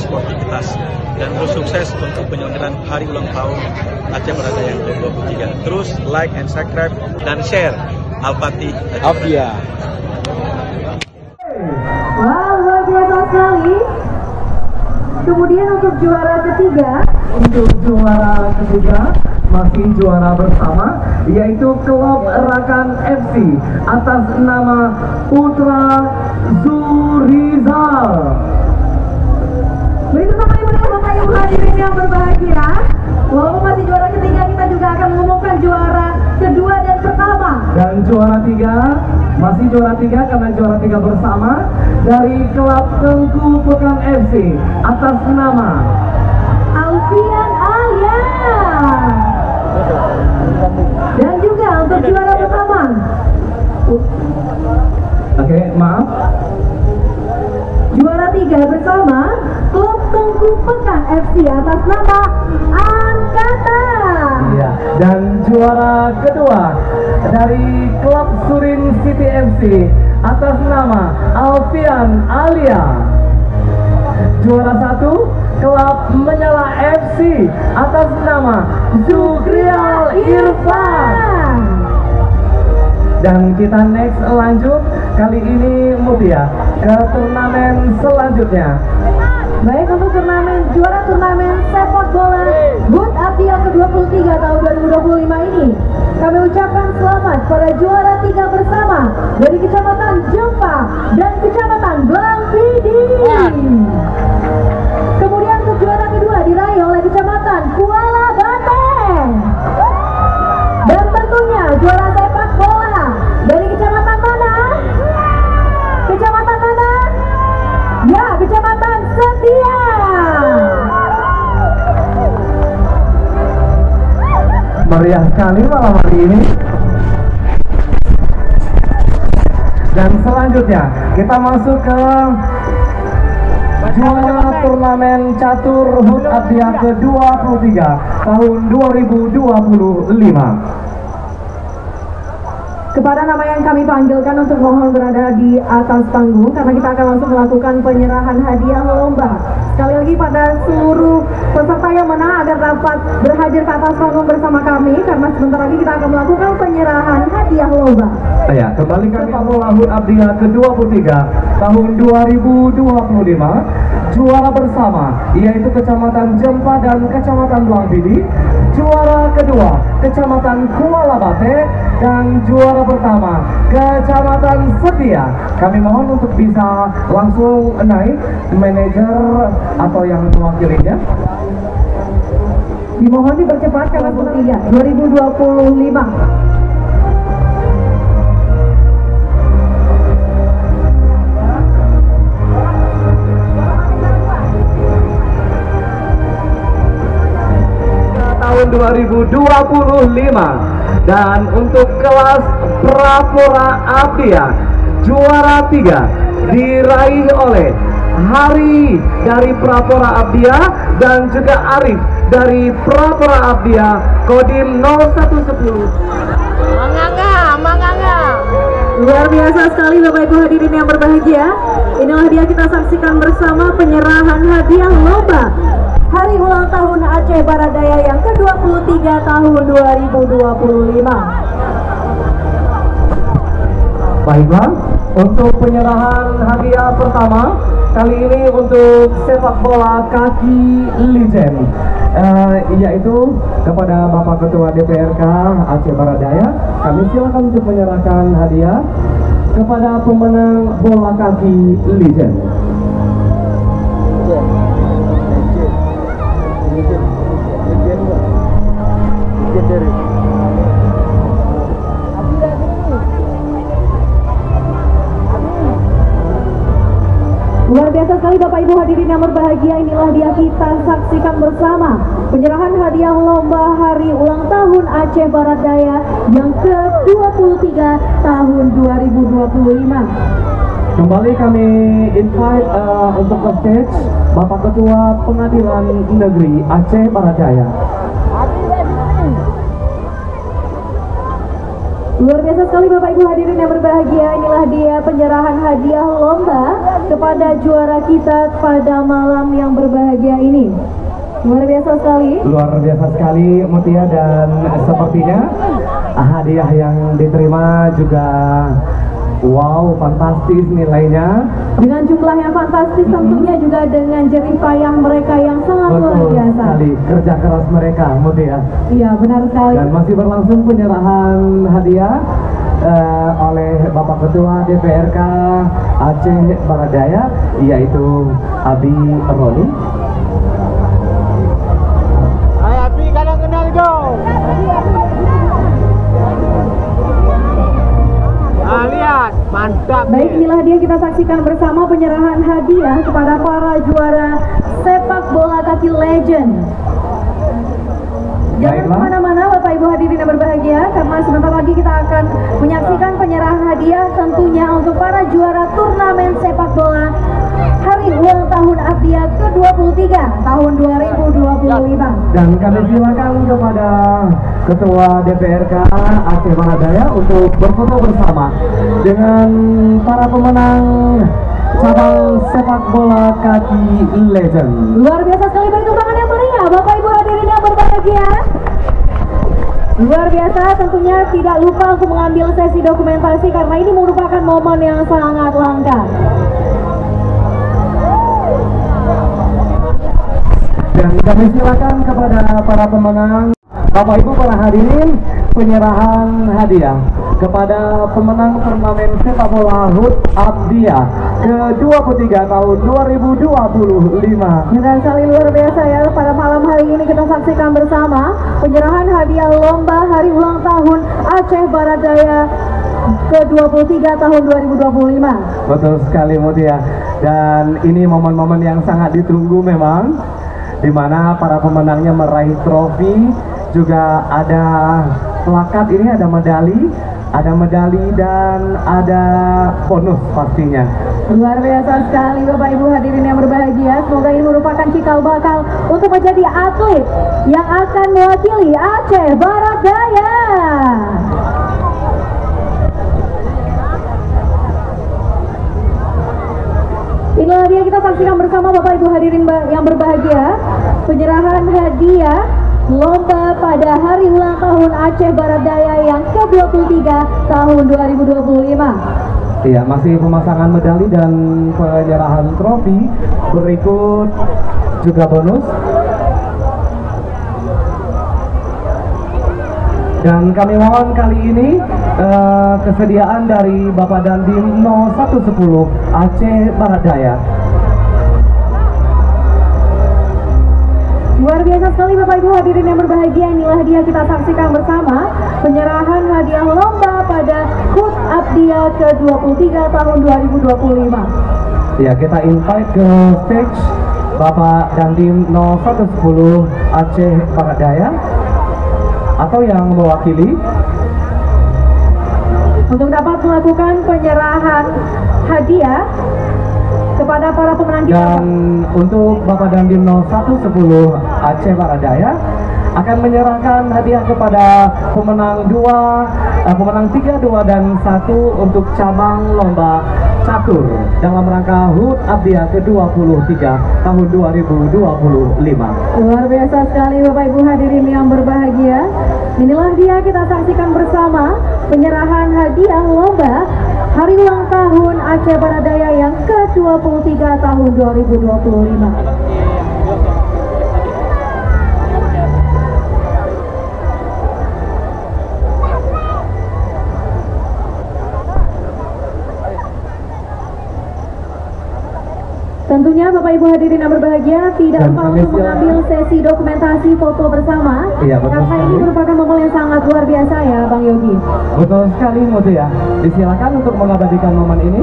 sportivitas. Dan terus sukses untuk penyelenggaraan hari ulang tahun Aceh Baradaya yang ke-23. Terus like and subscribe dan share Al-Fatih Abdia. Wah, luar biasa sekali. Kemudian untuk juara ketiga, masih juara bersama, yaitu klub Rakan FC atas nama Putra Zurizal. begitu sama ibu hadirin yang berbahagia. Walaupun masih juara ketiga, kita juga akan mengumumkan juara kedua dan pertama. Dan juara tiga, masih juara tiga karena juara tiga bersama dari klub Tengku Pekan FC atas nama Alfian Alia. Dan juga untuk juara pertama. Oke, maaf. Juara tiga bersama klub Tengku Pekan FC atas nama Angkata. Iya. Dan juara kedua dari klub Surin City FC atas nama Alfian Alia. Juara satu klub Menyala FC atas nama Zugrial Irfan. Dan kita next lanjut kali ini Mutia ke turnamen selanjutnya. Baik, untuk juara turnamen sepak bola HUT Abdia ke-23 tahun 2025 ini, kami ucapkan selamat pada juara tiga bersama dari Kecamatan Jempa dan Kecamatan Blangpidi. Kemudian untuk juara kedua diraih oleh Kecamatan Kuala Banteng. Dan tentunya juara sepak bola dari Kecamatan mana? Kecamatan mana? Ya, Kecamatan Setia. Meriah sekali malam hari ini. Dan selanjutnya kita masuk ke juara turnamen catur HUT Abdia ke-23 tahun 2025. Kepada nama yang kami panggilkan untuk mohon berada di atas panggung, karena kita akan langsung melakukan penyerahan hadiah lomba. Sekali lagi pada seluruh peserta yang menang agar dapat berhadir ke atas panggung bersama kami, karena sebentar lagi kita akan melakukan penyerahan hadiah lomba. Ya, kembali kami bola HUT Abdia ke-23 tahun 2025. Juara bersama yaitu Kecamatan Jempa dan Kecamatan Blangpidi. Juara kedua Kecamatan Kuala Bate dan juara pertama Kecamatan Setia. Kami mohon untuk bisa langsung naik manajer atau yang mewakilinya. Dimohon dipercepat karena 2025. Tahun 2025. Dan untuk kelas Prapora Abdia juara 3 diraih oleh Hari dari Prapora Abdia dan juga Arif dari Prapora Abdia Kodim 0110. Manganga. Luar biasa sekali Bapak Ibu hadirin yang berbahagia. Inilah dia kita saksikan bersama penyerahan hadiah lomba Hari Ulang Tahun Aceh Baradaya yang ke-23 tahun 2025. Baiklah, untuk penyerahan hadiah pertama kali ini untuk sepak bola kaki legend, yaitu kepada Bapak Ketua DPRK Aceh Baradaya. Kami silakan untuk menyerahkan hadiah kepada pemenang bola kaki legend. Luar biasa sekali Bapak Ibu hadirin yang berbahagia, inilah dia kita saksikan bersama penyerahan hadiah lomba Hari Ulang Tahun Aceh Baradaya yang ke-23 tahun 2025. Kembali kami invite untuk ke stage Bapak Ketua Pengadilan Negeri Aceh Baradaya. Luar biasa sekali Bapak Ibu hadirin yang berbahagia. Inilah dia penyerahan hadiah lomba kepada juara kita pada malam yang berbahagia ini. Luar biasa sekali. Luar biasa sekali Mutia, dan sepertinya hadiah yang diterima juga wow, fantastis nilainya. Dengan jumlah yang fantastis, tentunya juga dengan jerih payah mereka yang sangat luar biasa. Sekali kerja keras mereka, Mutia. Iya, benar sekali. Dan masih berlangsung penyerahan hadiah oleh Bapak Ketua DPRK Aceh Barat Daya, yaitu Abi Roni. Hai Abi, kadang kenal dong. Lihat, mantap. Baik, inilah dia, kita saksikan bersama penyerahan hadiah kepada para juara sepak bola kaki legend. Jangan Baiklah. kemana-mana Bapak Ibu hadirin yang berbahagia, karena sebentar lagi kita akan menyaksikan penyerahan hadiah tentunya untuk para juara turnamen sepak bola Hari Ulang Tahun Abdiya ke-23 tahun 2025. Dan kami silakan kepada Ketua DPRK Aceh Barat Daya untuk berfoto bersama dengan para pemenang cabang sepak bola kaki legend. Luar biasa sekali, beri tepuk tangan yang meriah Bapak Ibu hadirin yang berbahagia. Luar biasa, tentunya tidak lupa untuk mengambil sesi dokumentasi karena ini merupakan momen yang sangat langka. Dan kami silakan kepada para pemenang, Bapak Ibu para hadirin, penyerahan hadiah kepada pemenang turnamen sepak bola HUT Abdiya ke-23 tahun 2025. Dan sekali luar biasa ya, pada malam hari ini kita saksikan bersama penyerahan hadiah lomba Hari Ulang Tahun Aceh Barat Daya ke-23 tahun 2025. Betul sekali Mutia. Dan ini momen-momen yang sangat ditunggu memang, di mana para pemenangnya meraih trofi, juga ada plakat, ini ada medali dan ada bonus pastinya. Luar biasa sekali Bapak Ibu hadirin yang berbahagia. Semoga ini merupakan cikal bakal untuk menjadi atlet yang akan mewakili Aceh Barat Daya. Inilah dia, kita saksikan bersama Bapak Ibu hadirin yang berbahagia, penyerahan hadiah lomba pada Hari Ulang Tahun Aceh Barat Daya yang ke-23 tahun 2025. Iya, masih pemasangan medali dan penyerahan trofi. Berikut juga bonus. Dan kami mohon kali ini kesediaan dari Bapak Dandim 0110 Aceh Barat Daya. Luar biasa sekali Bapak Ibu hadirin yang berbahagia. Inilah dia, kita saksikan bersama penyerahan hadiah lomba pada HUT Abdiya ke-23 tahun 2025. Ya, kita invite ke stage Bapak Dandim 0110 Aceh Barat Daya atau yang mewakili untuk dapat melakukan penyerahan hadiah kepada para pemenang kita. dan untuk Bapak Dandim 0110 Aceh Barat Daya akan menyerahkan hadiah kepada pemenang 3, 2 dan 1 untuk cabang lomba catur dalam rangka HUT Abdiya ke-23 tahun 2025. Luar biasa sekali Bapak Ibu hadirin yang berbahagia. Inilah dia, kita saksikan bersama penyerahan hadiah lomba Hari Ulang Tahun Aceh Barat Daya yang ke-23 tahun 2025. Tentunya Bapak Ibu hadirin yang berbahagia, tidak Dan lupa kami untuk mengambil sesi dokumentasi foto bersama. Iya, betul karena ini sekali. merupakan momen yang sangat luar biasa ya Bang Yogi. Betul sekali Mutia. Disilakan untuk mengabadikan momen ini.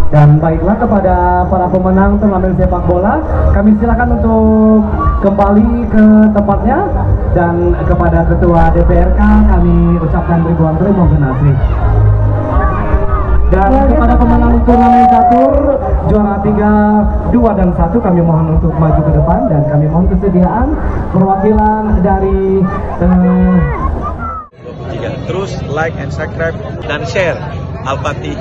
Dan baiklah, kepada para pemenang turnamen sepak bola, kami silakan untuk kembali ke tempatnya, dan kepada Ketua DPRK kami ucapkan ribuan terima kasih. Dan kepada pemenang turnamen catur juara 3, 2, dan 1 kami mohon untuk maju ke depan dan kami mohon kesediaan perwakilan dari 23. Terus like and subscribe dan share Al-Fatih.